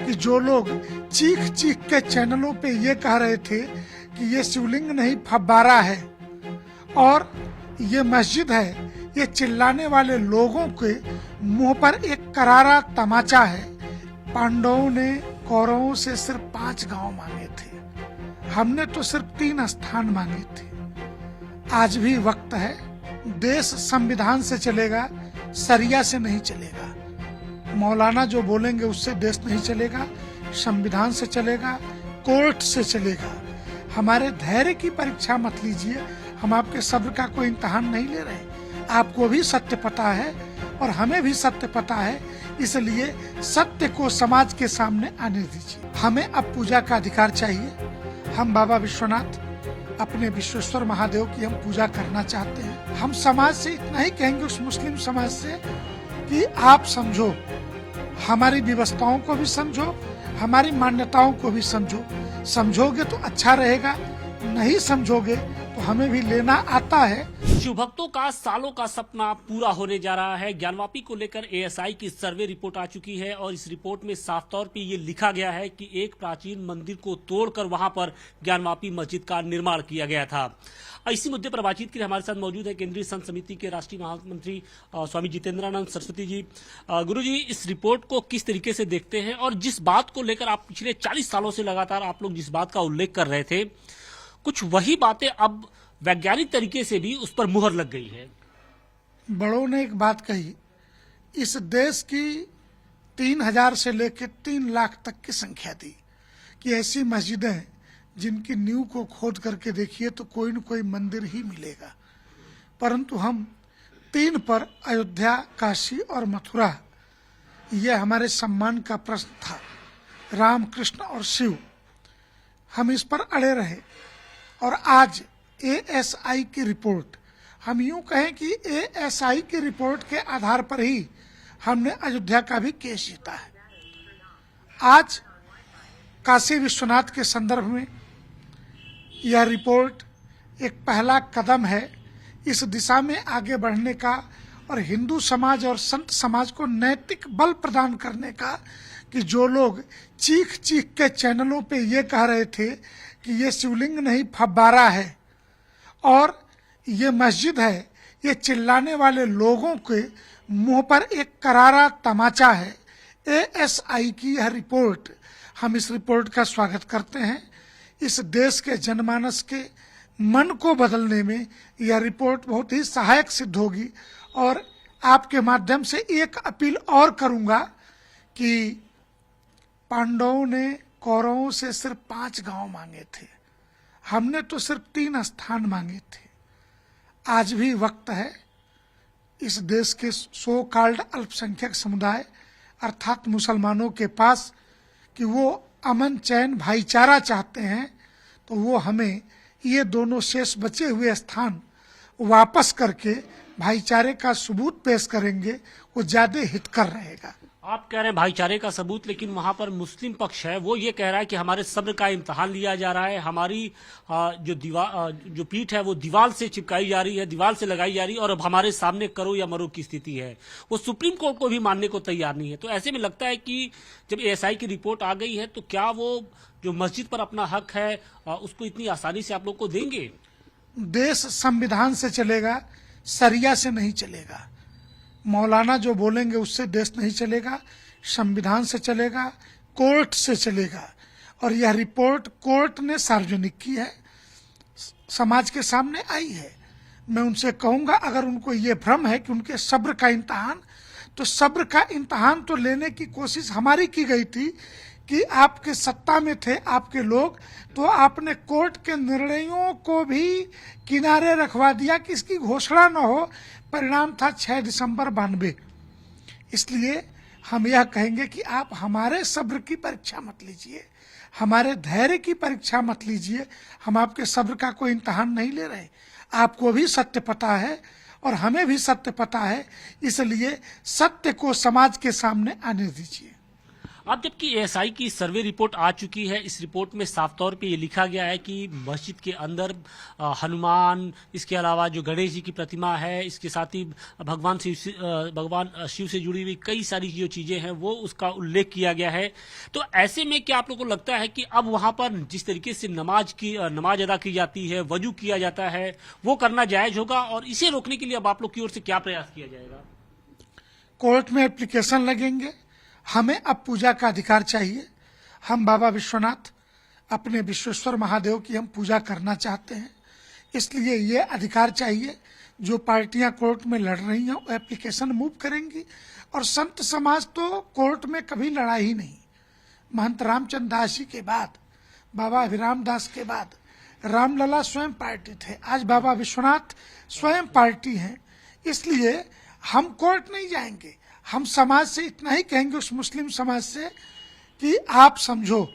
कि जो लोग चीख चीख के चैनलों पे ये कह रहे थे कि ये शिवलिंग नहीं फव्वारा है और ये मस्जिद है, ये चिल्लाने वाले लोगों के मुंह पर एक करारा तमाचा है। पांडवों ने कौरवों से सिर्फ 5 गांव मांगे थे, हमने तो सिर्फ 3 स्थान मांगे थे। आज भी वक्त है, देश संविधान से चलेगा, शरिया से नहीं चलेगा। मौलाना जो बोलेंगे उससे देश नहीं चलेगा, संविधान से चलेगा, कोर्ट से चलेगा। हमारे धैर्य की परीक्षा मत लीजिए, हम आपके सब्र का कोई इम्तहान नहीं ले रहे। आपको भी सत्य पता है और हमें भी सत्य पता है, इसलिए सत्य को समाज के सामने आने दीजिए। हमें अब पूजा का अधिकार चाहिए। हम बाबा विश्वनाथ अपने विश्वेश्वर महादेव की हम पूजा करना चाहते हैं। हम समाज से इतना ही कहेंगे, उस मुस्लिम समाज से, कि आप समझो, हमारी व्यवस्थाओं को भी समझो, हमारी मान्यताओं को भी समझो। समझोगे तो अच्छा रहेगा, नहीं समझोगे तो हमें भी लेना आता है। शिव भक्तों का सालों का सपना पूरा होने जा रहा है। ज्ञानवापी को लेकर एएसआई की सर्वे रिपोर्ट आ चुकी है और इस रिपोर्ट में साफ तौर पे ये लिखा गया है कि एक प्राचीन मंदिर को तोड़कर वहां पर ज्ञानवापी मस्जिद का निर्माण किया गया था। इसी मुद्दे पर बातचीत के लिए हमारे साथ मौजूद है केंद्रीय संत समिति के राष्ट्रीय महामंत्री स्वामी जितेंद्रानंद सरस्वती जी। गुरु जी, इस रिपोर्ट को किस तरीके से देखते हैं और जिस बात को लेकर आप पिछले 40 सालों से लगातार आप लोग जिस बात का उल्लेख कर रहे थे, कुछ वही बातें अब वैज्ञानिक तरीके से भी उस पर मुहर लग गई है। बड़ों ने एक बात कही, इस देश की 3000 से लेकर 3 लाख तक की संख्या दी कि ऐसी मस्जिदें जिनकी नींव को खोद करके देखिए तो कोई न कोई मंदिर ही मिलेगा, परंतु हम 3 पर, अयोध्या, काशी और मथुरा, ये हमारे सम्मान का प्रश्न था। राम, कृष्ण और शिव, हम इस पर अड़े रहे और आज एएसआई की रिपोर्ट, हम यूं कहें कि एएसआई की रिपोर्ट के आधार पर ही हमने अयोध्या का भी केस जीता है। आज काशी विश्वनाथ के संदर्भ में यह रिपोर्ट एक पहला कदम है इस दिशा में आगे बढ़ने का और हिंदू समाज और संत समाज को नैतिक बल प्रदान करने का कि जो लोग चीख चीख के चैनलों पे ये कह रहे थे कि ये शिवलिंग नहीं फव्वारा है और ये मस्जिद है, ये चिल्लाने वाले लोगों के मुंह पर एक करारा तमाचा है। एएसआई की यह रिपोर्ट, हम इस रिपोर्ट का स्वागत करते हैं। इस देश के जनमानस के मन को बदलने में यह रिपोर्ट बहुत ही सहायक सिद्ध होगी और आपके माध्यम से एक अपील और करूंगा कि पांडवों ने कौरवों से सिर्फ 5 गांव मांगे थे, हमने तो सिर्फ 3 स्थान मांगे थे। आज भी वक्त है, इस देश के सो कॉल्ड अल्पसंख्यक समुदाय अर्थात मुसलमानों के पास कि वो अमन, चैन, भाईचारा चाहते हैं, तो वो हमें ये दोनों शेष बचे हुए स्थान वापस करके भाईचारे का सबूत पेश करेंगे, वो ज्यादा हितकर रहेगा। आप कह रहे हैं भाईचारे का सबूत, लेकिन वहां पर मुस्लिम पक्ष है वो ये कह रहा है कि हमारे सब्र का इम्तहान लिया जा रहा है, हमारी जो पीठ है वो दीवार से चिपकाई जा रही है, दीवार से लगाई जा रही है और अब हमारे सामने करो या मरो की स्थिति है। वो सुप्रीम कोर्ट को भी मानने को तैयार नहीं है। तो ऐसे में लगता है कि जब एएसआई की रिपोर्ट आ गई है तो क्या वो जो मस्जिद पर अपना हक है उसको इतनी आसानी से आप लोग को देंगे? देश संविधान से चलेगा, शरिया से नहीं चलेगा। मौलाना जो बोलेंगे उससे देश नहीं चलेगा, संविधान से चलेगा, कोर्ट से चलेगा। और यह रिपोर्ट कोर्ट ने सार्वजनिक की है, समाज के सामने आई है। मैं उनसे कहूंगा, अगर उनको ये भ्रम है कि उनके सब्र का इम्तहान, तो सब्र का इम्तहान तो लेने की कोशिश हमारी की गई थी कि आपके सत्ता में थे आपके लोग, तो आपने कोर्ट के निर्णयों को भी किनारे रखवा दिया कि इसकी घोषणा न हो। परिणाम था 6 दिसंबर 92। इसलिए हम यह कहेंगे कि आप हमारे सब्र की परीक्षा मत लीजिए, हमारे धैर्य की परीक्षा मत लीजिए। हम आपके सब्र का कोई इम्तहान नहीं ले रहे। आपको भी सत्य पता है और हमें भी सत्य पता है, इसलिए सत्य को समाज के सामने आने दीजिए। अब जबकि एएसआई की सर्वे रिपोर्ट आ चुकी है, इस रिपोर्ट में साफ तौर पे ये लिखा गया है कि मस्जिद के अंदर हनुमान, इसके अलावा जो गणेश जी की प्रतिमा है, इसके साथ ही भगवान शिव से जुड़ी हुई कई सारी जो चीजें हैं वो उसका उल्लेख किया गया है। तो ऐसे में क्या आप लोगों को लगता है कि अब वहां पर जिस तरीके से नमाज अदा की जाती है, वजू किया जाता है, वो करना जायज होगा, और इसे रोकने के लिए अब आप लोग की ओर से क्या प्रयास किया जाएगा? कोर्ट में एप्लीकेशन लगेंगे। हमें अब पूजा का अधिकार चाहिए। हम बाबा विश्वनाथ, अपने विश्वेश्वर महादेव की हम पूजा करना चाहते हैं, इसलिए ये अधिकार चाहिए। जो पार्टियां कोर्ट में लड़ रही हैं वो एप्लीकेशन मूव करेंगी। और संत समाज तो कोर्ट में कभी लड़ा ही नहीं। महंत रामचंद्र दास जी के बाद, बाबा अभिराम दास के बाद रामलला स्वयं पार्टी थे, आज बाबा विश्वनाथ स्वयं पार्टी हैं। इसलिए हम कोर्ट नहीं जाएंगे। हम समाज से इतना ही कहेंगे, उस मुस्लिम समाज से, कि आप समझो,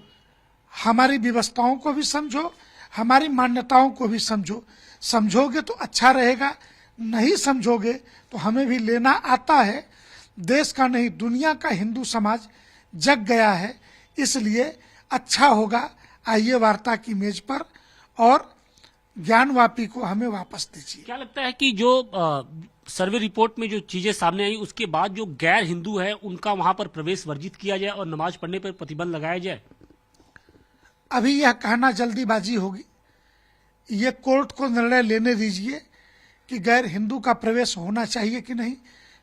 हमारी व्यवस्थाओं को भी समझो, हमारी मान्यताओं को भी समझो। समझोगे तो अच्छा रहेगा, नहीं समझोगे तो हमें भी लेना आता है। देश का नहीं, दुनिया का हिंदू समाज जग गया है, इसलिए अच्छा होगा आइए वार्ता की मेज पर और ज्ञानवापी को हमें वापस दीजिए। क्या लगता है कि जो सर्वे रिपोर्ट में जो चीजें सामने आई उसके बाद जो गैर हिंदू है उनका वहां पर प्रवेश वर्जित किया जाए और नमाज पढ़ने पर प्रतिबंध लगाया जाए? अभी यह कहना जल्दीबाजी होगी। ये कोर्ट को निर्णय लेने दीजिए कि गैर हिंदू का प्रवेश होना चाहिए कि नहीं।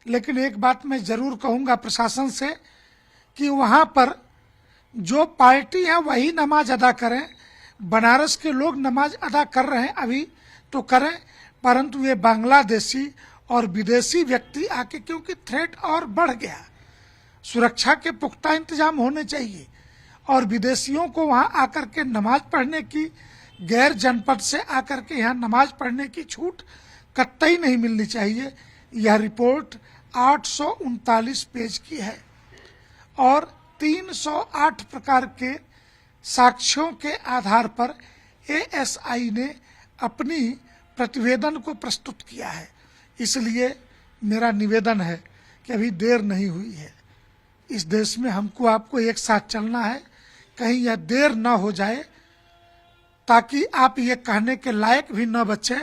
लेकिन एक बात मैं जरूर कहूंगा प्रशासन से कि वहां पर जो पार्टी है वही नमाज अदा करें। बनारस के लोग नमाज अदा कर रहे हैं अभी तो करें, परंतु ये बांग्लादेशी और विदेशी व्यक्ति आके, क्योंकि थ्रेट और बढ़ गया, सुरक्षा के पुख्ता इंतजाम होने चाहिए। और विदेशियों को वहां आकर के नमाज पढ़ने की, गैर जनपद से आकर के यहाँ नमाज पढ़ने की छूट कतई नहीं मिलनी चाहिए। यह रिपोर्ट 839 पेज की है और 308 प्रकार के साक्ष्यों के आधार पर एएसआई ने अपनी प्रतिवेदन को प्रस्तुत किया है। इसलिए मेरा निवेदन है कि अभी देर नहीं हुई है। इस देश में हमको आपको एक साथ चलना है, कहीं यह देर न हो जाए, ताकि आप ये कहने के लायक भी न बचे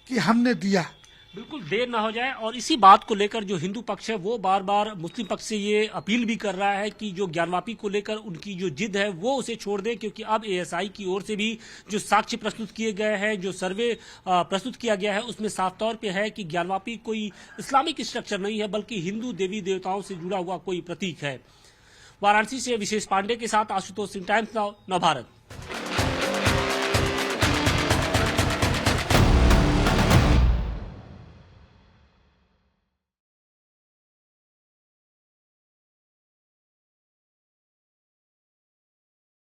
कि हमने दिया। बिल्कुल देर ना हो जाए। और इसी बात को लेकर जो हिंदू पक्ष है वो बार बार मुस्लिम पक्ष से ये अपील भी कर रहा है कि जो ज्ञानवापी को लेकर उनकी जो जिद है वो उसे छोड़ दें, क्योंकि अब एएसआई की ओर से भी जो साक्ष्य प्रस्तुत किए गए हैं, जो सर्वे प्रस्तुत किया गया है, उसमें साफ तौर पे है कि ज्ञानवापी कोई इस्लामिक स्ट्रक्चर नहीं है, बल्कि हिंदू देवी देवताओं से जुड़ा हुआ कोई प्रतीक है। वाराणसी से विशेष पांडे के साथ आशुतोष सिंह, टाइम्स नाउ, नव भारत।